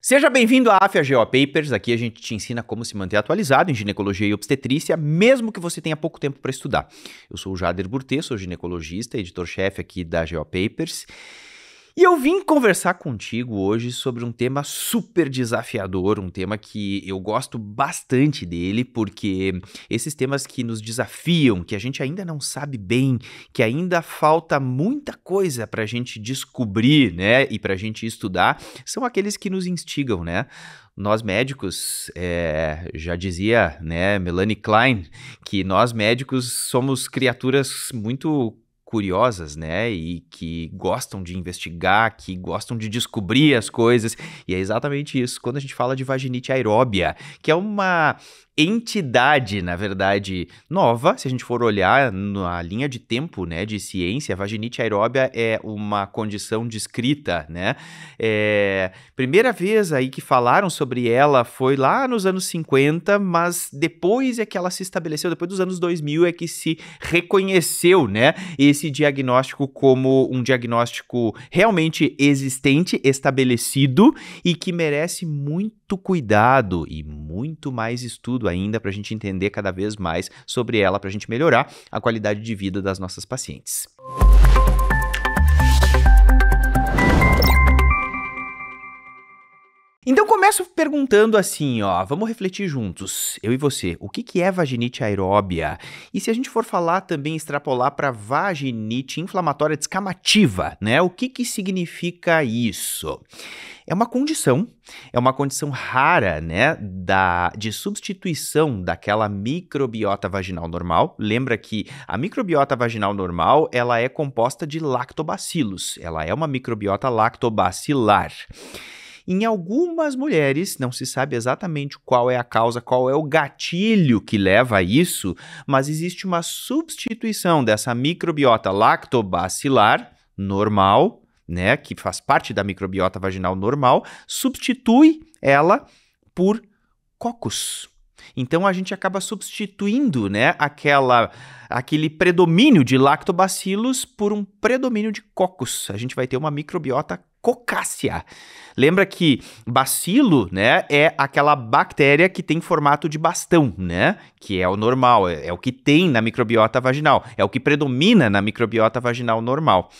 Seja bem-vindo à AFIA GO Papers. Aqui a gente te ensina como se manter atualizado em ginecologia e obstetrícia, mesmo que você tenha pouco tempo para estudar. Eu sou o Jader Burtê, sou ginecologista, editor-chefe aqui da GO Papers. E eu vim conversar contigo hoje sobre um tema super desafiador, um tema que eu gosto bastante dele, porque esses temas que nos desafiam, que a gente ainda não sabe bem, que ainda falta muita coisa para a gente descobrir, né, e para a gente estudar, são aqueles que nos instigam, né? Nós médicos, já dizia, né, Melanie Klein, que nós médicos somos criaturas muito curiosas, né, e que gostam de investigar, que gostam de descobrir as coisas, e é exatamente isso, quando a gente fala de vaginite aeróbia, que é uma entidade, na verdade, nova, se a gente for olhar na linha de tempo, né, de ciência, a vaginite aeróbia é uma condição descrita, né, primeira vez aí que falaram sobre ela foi lá nos anos 50, mas depois é que ela se estabeleceu, depois dos anos 2000 é que se reconheceu, né, esse diagnóstico como um diagnóstico realmente existente, estabelecido e que merece muito cuidado e muito mais estudo ainda para a gente entender cada vez mais sobre ela, para a gente melhorar a qualidade de vida das nossas pacientes. Então começo perguntando assim, ó, vamos refletir juntos, eu e você, o que é vaginite aeróbia? E se a gente for falar também, extrapolar para vaginite inflamatória descamativa, né? O que significa isso? É uma condição rara, né, de substituição daquela microbiota vaginal normal. Lembra que a microbiota vaginal normal, ela é composta de lactobacilos, ela é uma microbiota lactobacilar. Em algumas mulheres, não se sabe exatamente qual é a causa, qual é o gatilho que leva a isso, mas existe uma substituição dessa microbiota lactobacilar normal, né, que faz parte da microbiota vaginal normal, substitui ela por cocos. Então a gente acaba substituindo, né, aquele predomínio de lactobacilos por um predomínio de cocos. A gente vai ter uma microbiota cocácea. Lembra que bacilo, né, é aquela bactéria que tem formato de bastão, né, que é o normal, é o que tem na microbiota vaginal, é o que predomina na microbiota vaginal normal.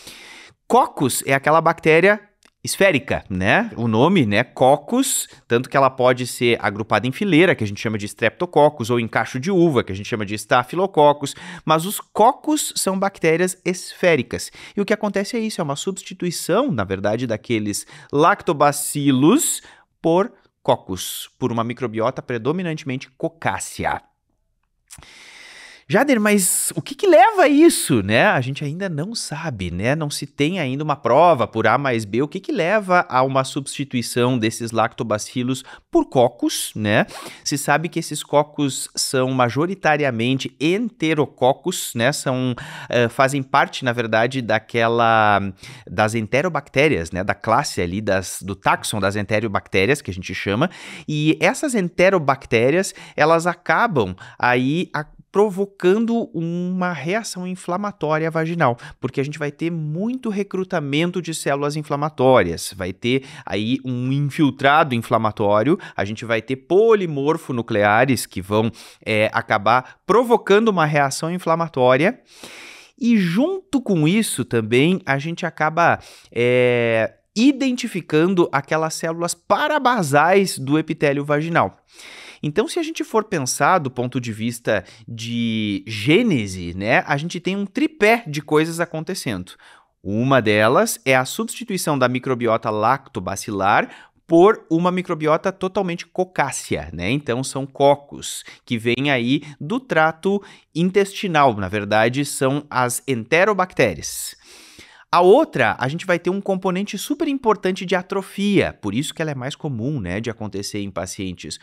Coccus é aquela bactéria esférica, né? O nome, né? Coccus, tanto que ela pode ser agrupada em fileira, que a gente chama de Streptococcus, ou em cacho de uva, que a gente chama de Staphylococcus, mas os cocos são bactérias esféricas. E o que acontece é isso, é uma substituição, na verdade, daqueles lactobacilos por cocos, por uma microbiota predominantemente cocácea. Jader, mas o que leva a isso, né? A gente ainda não sabe, né? Não se tem ainda uma prova por A mais B. O que leva a uma substituição desses lactobacilos por cocos, né? Se sabe que esses cocos são majoritariamente enterococos, né? Fazem parte, na verdade, das enterobactérias, né? Da classe ali, do táxon das enterobactérias, que a gente chama. E essas enterobactérias, elas acabam aí provocando uma reação inflamatória vaginal, porque a gente vai ter muito recrutamento de células inflamatórias, vai ter aí um infiltrado inflamatório, a gente vai ter polimorfonucleares que vão acabar provocando uma reação inflamatória, e junto com isso também a gente acaba identificando aquelas células parabasais do epitélio vaginal. Então, se a gente for pensar do ponto de vista de gênese, né, a gente tem um tripé de coisas acontecendo. Uma delas é a substituição da microbiota lactobacilar por uma microbiota totalmente cocácea, né? Então, são cocos que vêm aí do trato intestinal, na verdade, são as enterobactérias. A outra, a gente vai ter um componente super importante de atrofia, por isso que ela é mais comum, né, de acontecer em pacientes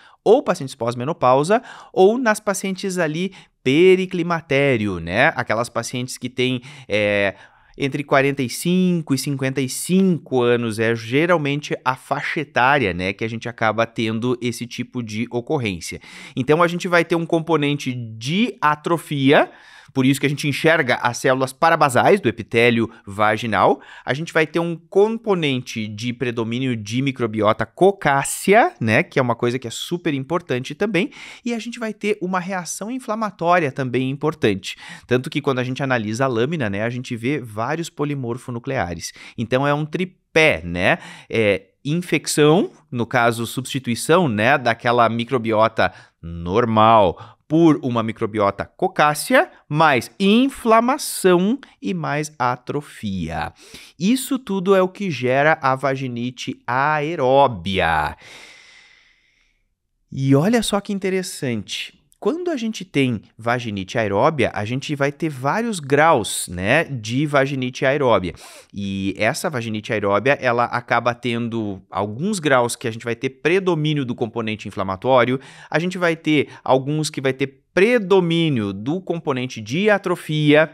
pós-menopausa ou nas pacientes ali periclimatério, né, aquelas pacientes que têm entre 45 e 55 anos, é geralmente a faixa etária, né, que a gente acaba tendo esse tipo de ocorrência. Então, a gente vai ter um componente de atrofia por isso que a gente enxerga as células parabasais do epitélio vaginal. A gente vai ter um componente de predomínio de microbiota cocácea, né, que é uma coisa que é super importante também, e a gente vai ter uma reação inflamatória também importante. Tanto que quando a gente analisa a lâmina, né, a gente vê vários polimorfonucleares. Então é um tripé, né? Infecção, no caso substituição, né, daquela microbiota normal por uma microbiota cocácea, mais inflamação e mais atrofia. Isso tudo é o que gera a vaginite aeróbia. E olha só que interessante. Quando a gente tem vaginite aeróbia, a gente vai ter vários graus, né, de vaginite aeróbia. E essa vaginite aeróbia, ela acaba tendo alguns graus que a gente vai ter predomínio do componente inflamatório, a gente vai ter alguns que vai ter predomínio do componente de atrofia.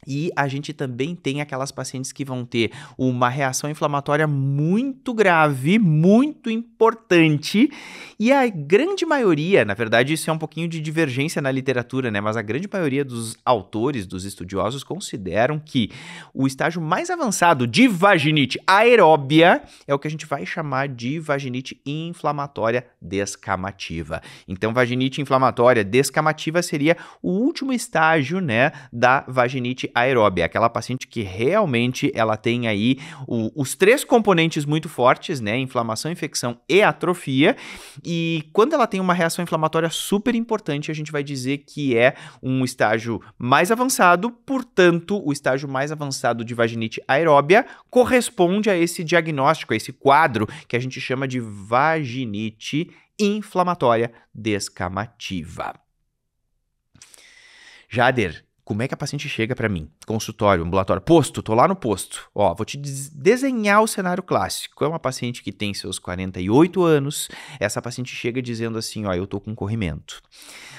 E a gente também tem aquelas pacientes que vão ter uma reação inflamatória muito grave, muito importante, e a grande maioria, na verdade isso é um pouquinho de divergência na literatura, né? Mas a grande maioria dos autores, dos estudiosos, consideram que o estágio mais avançado de vaginite aeróbia é o que a gente vai chamar de vaginite inflamatória descamativa. Então, vaginite inflamatória descamativa seria o último estágio, né, da vaginite aeróbia, aquela paciente que realmente ela tem aí os três componentes muito fortes, né, inflamação, infecção e atrofia, e quando ela tem uma reação inflamatória super importante, a gente vai dizer que é um estágio mais avançado, portanto, o estágio mais avançado de vaginite aeróbia corresponde a esse diagnóstico, a esse quadro que a gente chama de vaginite inflamatória descamativa. Jader, como é que a paciente chega para mim? Consultório, ambulatório, posto, tô lá no posto. Ó, vou te desenhar o cenário clássico. É uma paciente que tem seus 48 anos. Essa paciente chega dizendo assim, ó, eu tô com corrimento.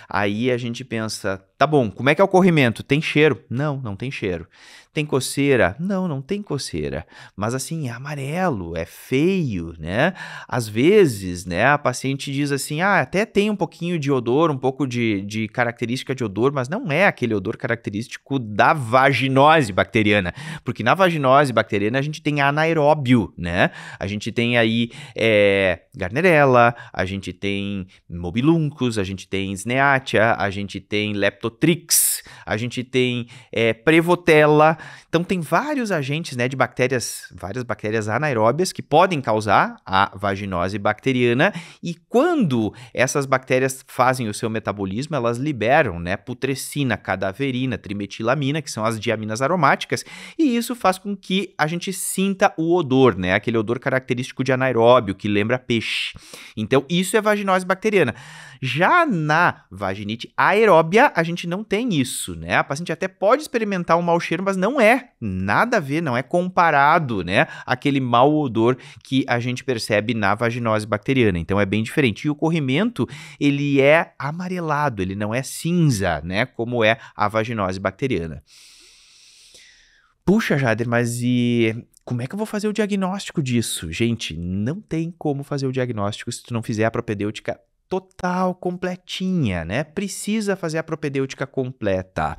Aí a gente pensa, tá bom, como é que é o corrimento? Tem cheiro? Não, não tem cheiro. Tem coceira? Não, não tem coceira. Mas assim, é amarelo, é feio, né? Às vezes, né, a paciente diz assim, até tem um pouquinho de odor, um pouco de característica de odor, mas não é aquele odor característico da vaginose bacteriana. Porque na vaginose bacteriana a gente tem anaeróbio, né? A gente tem aí Gardnerella, a gente tem Mobiluncus, a gente tem Sneatia, a gente tem Leptotrix, a gente tem Prevotella. Então tem vários agentes, né, de bactérias, várias bactérias anaeróbias que podem causar a vaginose bacteriana, e quando essas bactérias fazem o seu metabolismo, elas liberam, né, putrescina, cadaverina, trimetilamina, que são as diaminas aromáticas, e isso faz com que a gente sinta o odor, né, aquele odor característico de anaeróbio, que lembra peixe. Então isso é vaginose bacteriana. Já na vaginite aeróbia, a gente não tem isso, né? A paciente até pode experimentar um mau cheiro, mas não é nada a ver, não é comparado, né, àquele mau odor que a gente percebe na vaginose bacteriana. Então é bem diferente. E o corrimento, ele é amarelado, ele não é cinza, né, como é a vaginose bacteriana. Puxa, Jader, mas e como é que eu vou fazer o diagnóstico disso? Gente, não tem como fazer o diagnóstico se tu não fizer a propedêutica total, completinha, né? Precisa fazer a propedêutica completa.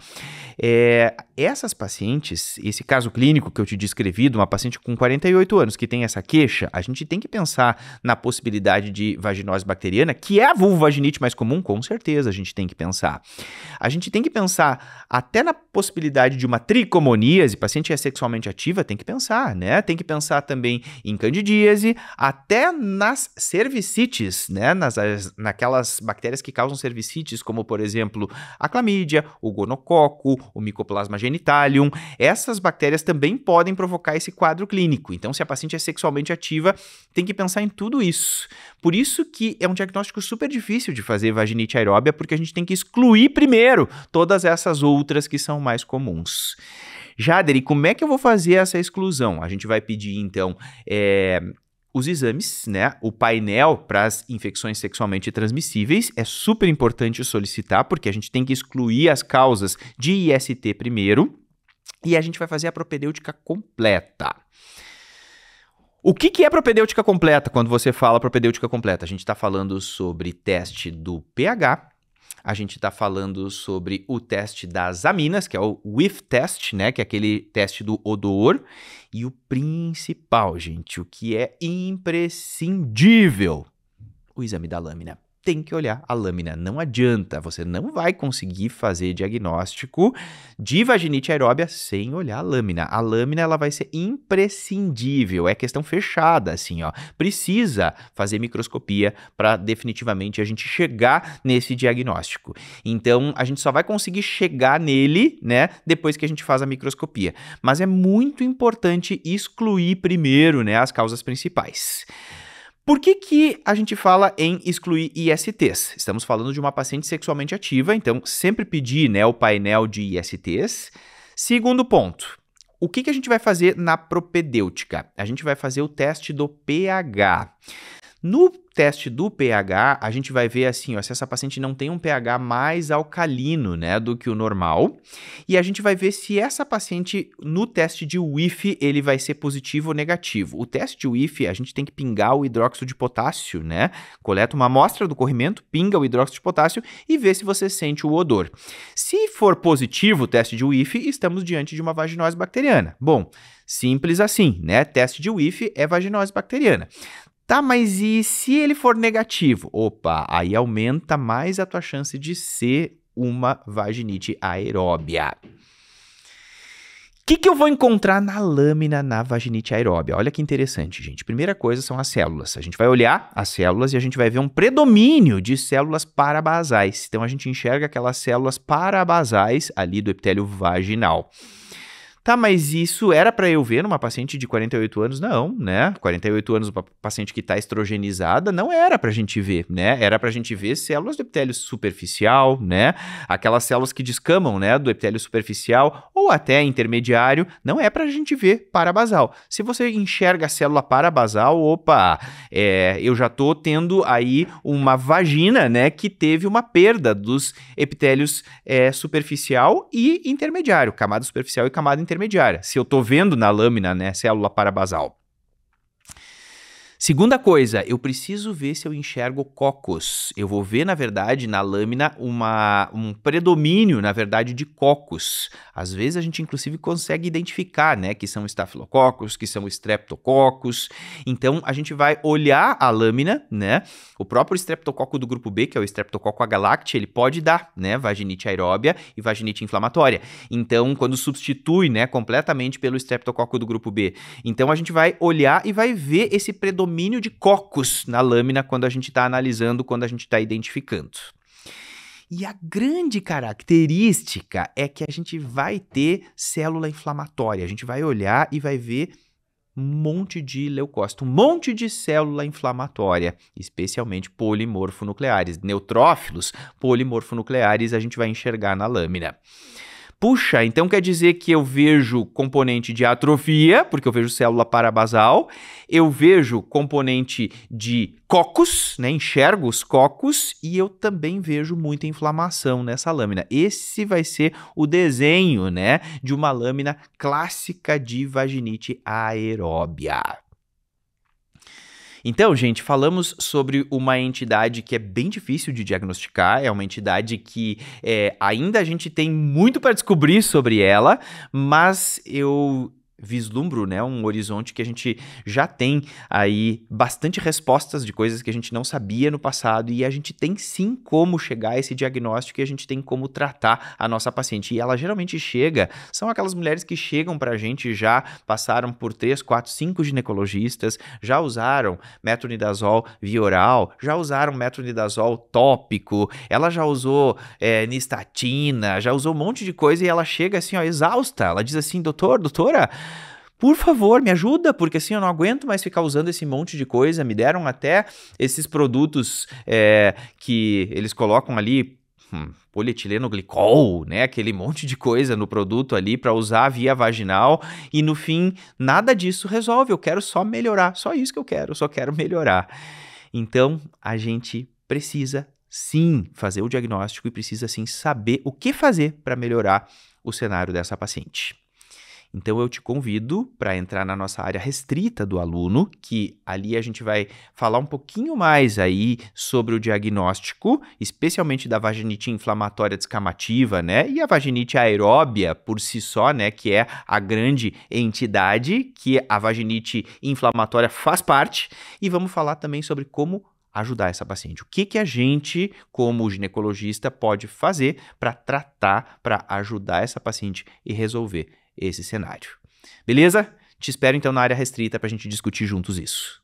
Essas pacientes, esse caso clínico que eu te descrevi, de uma paciente com 48 anos que tem essa queixa, a gente tem que pensar na possibilidade de vaginose bacteriana, que é a vulvovaginite mais comum, com certeza a gente tem que pensar. A gente tem que pensar até na possibilidade de uma tricomoníase, paciente é sexualmente ativa, tem que pensar, né? Tem que pensar também em candidíase, até nas cervicites, né? Naquelas bactérias que causam cervicites, como, por exemplo, a clamídia, o gonococo, o Mycoplasma genitalium. Essas bactérias também podem provocar esse quadro clínico. Então, se a paciente é sexualmente ativa, tem que pensar em tudo isso. Por isso que é um diagnóstico super difícil de fazer vaginite aeróbia, porque a gente tem que excluir primeiro todas essas outras que são mais comuns. Jader, e como é que eu vou fazer essa exclusão? A gente vai pedir, então, os exames, né? O painel para as infecções sexualmente transmissíveis é super importante solicitar, porque a gente tem que excluir as causas de IST primeiro, e a gente vai fazer a propedêutica completa. O que é propedêutica completa? Quando você fala propedêutica completa, a gente está falando sobre teste do pH, a gente está falando sobre o teste das aminas, que é o whiff test, né, que é aquele teste do odor, e o principal, gente, o que é imprescindível, o exame da lâmina. Tem que olhar a lâmina, não adianta, você não vai conseguir fazer diagnóstico de vaginite aeróbia sem olhar a lâmina. A lâmina, ela vai ser imprescindível, é questão fechada, assim, ó. Precisa fazer microscopia para definitivamente a gente chegar nesse diagnóstico. Então, a gente só vai conseguir chegar nele, né, depois que a gente faz a microscopia. Mas é muito importante excluir primeiro, né, as causas principais. Por que a gente fala em excluir ISTs? Estamos falando de uma paciente sexualmente ativa, então sempre pedir, né, o painel de ISTs. Segundo ponto, o que a gente vai fazer na propedêutica? A gente vai fazer o teste do pH. No teste do pH, a gente vai ver assim, ó, se essa paciente não tem um pH mais alcalino, né, do que o normal, e a gente vai ver se essa paciente, no teste de whiff, ele vai ser positivo ou negativo. O teste de whiff, a gente tem que pingar o hidróxido de potássio, né, coleta uma amostra do corrimento, pinga o hidróxido de potássio e vê se você sente o odor. Se for positivo o teste de whiff, estamos diante de uma vaginose bacteriana. Bom, simples assim, né, teste de whiff é vaginose bacteriana. Tá, mas e se ele for negativo? Opa, aí aumenta mais a tua chance de ser uma vaginite aeróbia. O que eu vou encontrar na lâmina na vaginite aeróbia? Olha que interessante, gente. Primeira coisa são as células. A gente vai olhar as células e a gente vai ver um predomínio de células parabasais. Então, a gente enxerga aquelas células parabasais ali do epitélio vaginal. Tá, mas isso era para eu ver numa paciente de 48 anos? Não, né? 48 anos, uma paciente que está estrogenizada, não era pra gente ver, né? Era pra gente ver células do epitélio superficial, né? Aquelas células que descamam, né, do epitélio superficial ou até intermediário, não é pra gente ver parabasal. Se você enxerga a célula parabasal, opa, eu já tô tendo aí uma vagina, né, que teve uma perda dos epitélios superficial e intermediário, camada superficial e camada intermediária. Se eu tô vendo na lâmina, né, célula parabasal. Segunda coisa, eu preciso ver se eu enxergo cocos. Eu vou ver, na verdade, na lâmina um predomínio, na verdade, de cocos. Às vezes a gente, inclusive, consegue identificar, né, que são estafilococos, que são streptococos. Então, a gente vai olhar a lâmina, né? O próprio streptococo do grupo B, que é o streptococo agalacti, ele pode dar, né, vaginite aeróbia e vaginite inflamatória. Então, quando substitui, né, completamente pelo streptococo do grupo B. Então, a gente vai olhar e vai ver esse predomínio de cocos na lâmina quando a gente está analisando, quando a gente está identificando. E a grande característica é que a gente vai ter célula inflamatória. A gente vai olhar e vai ver um monte de leucócito, um monte de célula inflamatória, especialmente polimorfonucleares. Neutrófilos polimorfonucleares a gente vai enxergar na lâmina. Puxa, então quer dizer que eu vejo componente de atrofia, porque eu vejo célula parabasal, eu vejo componente de cocos, né, enxergo os cocos, e eu também vejo muita inflamação nessa lâmina. Esse vai ser o desenho, né, de uma lâmina clássica de vaginite aeróbia. Então, gente, falamos sobre uma entidade que é bem difícil de diagnosticar, é uma entidade que ainda a gente tem muito para descobrir sobre ela, mas eu vislumbro, né, um horizonte que a gente já tem aí bastante respostas de coisas que a gente não sabia no passado e a gente tem sim como chegar a esse diagnóstico e a gente tem como tratar a nossa paciente. E ela geralmente chega, são aquelas mulheres que chegam pra gente, já passaram por 3, 4, 5 ginecologistas, já usaram metronidazol via oral, já usaram metronidazol tópico, ela já usou nistatina, já usou um monte de coisa e ela chega assim, ó, exausta. Ela diz assim, doutora, por favor, me ajuda, porque assim eu não aguento mais ficar usando esse monte de coisa. Me deram até esses produtos que eles colocam ali, polietileno glicol, né? Aquele monte de coisa no produto ali para usar via vaginal e no fim nada disso resolve. Eu quero só melhorar, só isso que eu quero, só quero melhorar. Então a gente precisa sim fazer o diagnóstico e precisa sim saber o que fazer para melhorar o cenário dessa paciente. Então eu te convido para entrar na nossa área restrita do aluno, que ali a gente vai falar um pouquinho mais aí sobre o diagnóstico, especialmente da vaginite inflamatória descamativa, né? E a vaginite aeróbia por si só, né? Que é a grande entidade que a vaginite inflamatória faz parte. E vamos falar também sobre como ajudar essa paciente. O que a gente, como ginecologista, pode fazer para tratar, para ajudar essa paciente e resolver esse cenário. Beleza? Te espero então na área restrita para a gente discutir juntos isso.